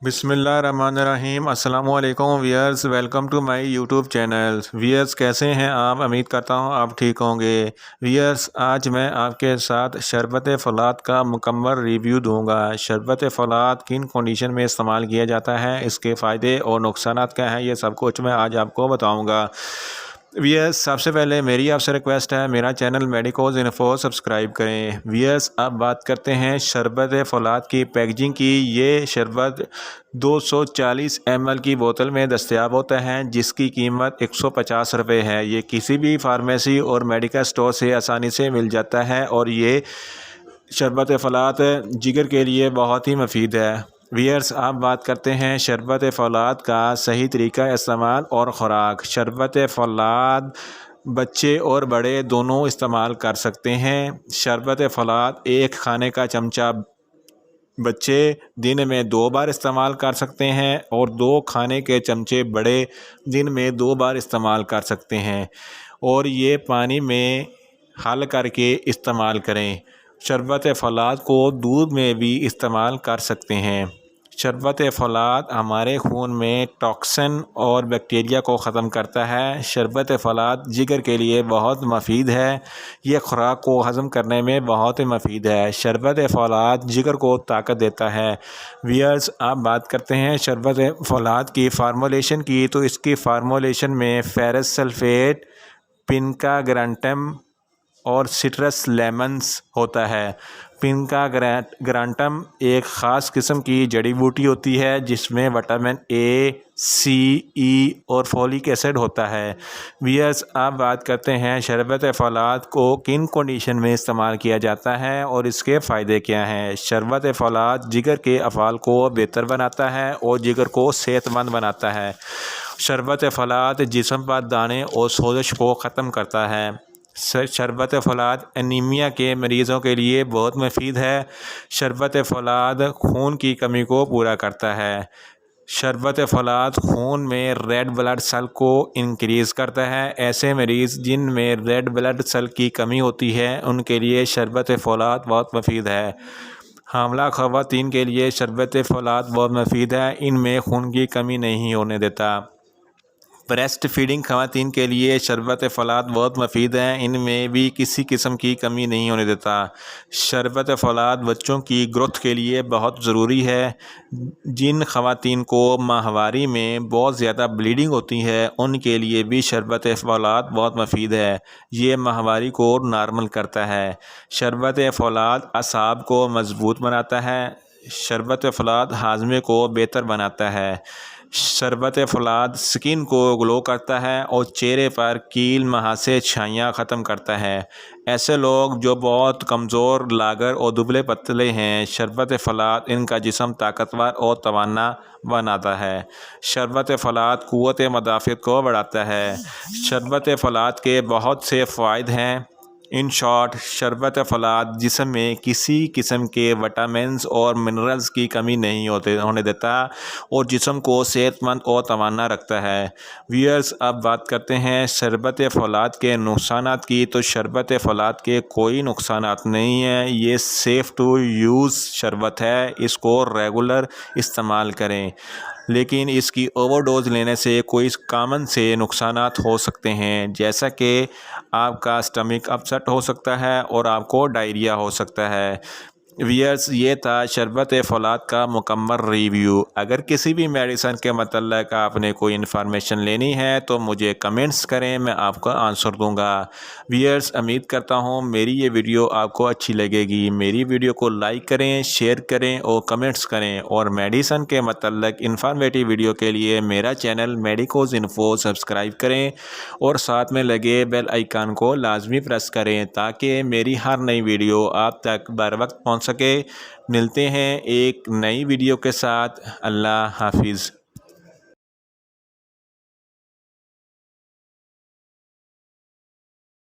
बिस्मिल्लाहिर्रहमानिर्रहीम अस्सलामु अलैकुम viewers, welcome to my YouTube channel. Viewers कैसे हैं आप? उम्मीद करता हूं आप ठीक होंगे। वियर्स, आज मैं आपके साथ शरबत फ़लात का मुकम्मल रिव्यू दूंगा। शरबत फ़लात किन कंडीशन में इस्तेमाल किया जाता है, इसके फ़ायदे और नुकसान क्या हैं, ये सब कुछ मैं आज आपको बताऊँगा। वियर्स, सबसे पहले मेरी आपसे रिक्वेस्ट है, मेरा चैनल मेडिकोज इन्फो सब्सक्राइब करें। वियर्स, अब बात करते हैं शरबत फ़लात की पैकेजिंग की। ये शरबत 240 ml की बोतल में दस्तयाब होता है, जिसकी कीमत 150 रुपये है। ये किसी भी फार्मेसी और मेडिकल स्टोर से आसानी से मिल जाता है और ये शरबत फ़लात जिगर के लिए बहुत ही मुफीद है। वियर्स, आप बात करते हैं शरबत फ़लात का सही तरीका इस्तेमाल और ख़ुराक। शरबत फ़लात बच्चे और बड़े दोनों इस्तेमाल कर सकते हैं। शरबत फ़लात एक खाने का चमचा बच्चे दिन में 2 बार इस्तेमाल कर सकते हैं और 2 खाने के चमचे बड़े दिन में 2 बार इस्तेमाल कर सकते हैं, और ये पानी में हल करके इस्तेमाल करें। शरबत फ़लात को दूध में भी इस्तेमाल कर सकते हैं। शरबत फ़लात हमारे खून में टॉक्सिन और बैक्टीरिया को ख़त्म करता है। शरबत फ़लात जिगर के लिए बहुत मुफीद है। ये खुराक को हज़म करने में बहुत ही मुफीद है। शरबत फ़लात जिगर को ताकत देता है। वियर्स, आप बात करते हैं शरबत फ़लात की फार्मूलेशन की, तो इसकी फार्मूलेशन में फेरस सल्फ़ेट, पिनका ग्रांटम और सिट्रस लेमन्स होता है। पिनका ग्रांटम एक ख़ास किस्म की जड़ी बूटी होती है जिसमें विटामिन ए, सी, ई और फोलिक एसिड होता है। वियर्स, आप बात करते हैं शरबत फ़लात को किन कंडीशन में इस्तेमाल किया जाता है और इसके फ़ायदे क्या हैं। शरबत फ़लात जिगर के अफ़ाल को बेहतर बनाता है और जिगर को सेहतमंद बनाता है। शरबत फ़लात जिस्म पर दाने और सोजिश को ख़त्म करता है। शरबत फ़लात एनीमिया के मरीज़ों के लिए बहुत मुफीद है। शरबत फ़लात खून की कमी को पूरा करता है। शरबत फ़लात खून में रेड ब्लड सेल को इंक्रीज़ करता है। ऐसे मरीज़ जिनमें रेड ब्लड सेल की कमी होती है, उनके लिए शरबत फ़लात बहुत मुफीद है। हामला ख़वातीन के लिए शरबत फ़लात बहुत मुफीद है। इनमें खून की कमी नहीं होने देता। ब्रेस्ट फीडिंग ख़वातीन के लिए शरबत फ़लात बहुत मुफीद है। इनमें भी किसी किस्म की कमी नहीं होने देता। शरबत फ़लात बच्चों की ग्रोथ के लिए बहुत ज़रूरी है। जिन ख़वातीन को माहवारी में बहुत ज़्यादा ब्लीडिंग होती है, उनके लिए भी शरबत फ़लात बहुत मुफीद है। ये माहवारी को नॉर्मल करता है। शरबत फ़लात असाब को मज़बूत बनाता है। शरबत फ़लात हाजमे को बेहतर बनाता है। शरबत फ़लात स्किन को ग्लो करता है और चेहरे पर कील मुहासे छाइयाँ ख़त्म करता है। ऐसे लोग जो बहुत कमज़ोर, लागर और दुबले पतले हैं, शरबत फ़लात इनका जिस्म ताकतवर और तवाना बनाता है। शरबत फ़लात क़ुव्वत मदाफ़त को बढ़ाता है। शरबत फ़लात के बहुत से फ़वाइद हैं। इन शॉर्ट, शरबत फ़लात जिस्म में किसी किस्म के विटामिन्स और मिनरल्स की कमी नहीं होने देता और जिस्म को सेहतमंद और तवाना रखता है। व्यूअर्स, अब बात करते हैं शरबत फ़लात के नुकसानात की। तो शरबत फ़लात के कोई नुकसानात नहीं हैं। ये सेफ़ टू यूज़ शरबत है। इसको रेगुलर इस्तेमाल करें, लेकिन इसकी ओवरडोज़ लेने से कोई कॉमन से नुकसानात हो सकते हैं, जैसा कि आपका स्टमक अपसेट हो सकता है और आपको डायरिया हो सकता है। वियर्स, ये था शरबत फ़लात का मुकम्मल रिव्यू। अगर किसी भी मेडिसन के मतलब आपने कोई इन्फॉर्मेशन लेनी है तो मुझे कमेंट्स करें, मैं आपका आंसर दूंगा। वियर्स, उम्मीद करता हूँ मेरी ये वीडियो आपको अच्छी लगेगी। मेरी वीडियो को लाइक करें, शेयर करें और कमेंट्स करें, और मेडिसन के मतलब इन्फॉर्मेटिव वीडियो के लिए मेरा चैनल मेडिकोज इन्फो सब्सक्राइब करें और साथ में लगे बेल आइकन को लाजमी प्रेस करें ताकि मेरी हर नई वीडियो आप तक बर वक्त पहुँच सके। मिलते हैं एक नई वीडियो के साथ। अल्लाह हाफिज़।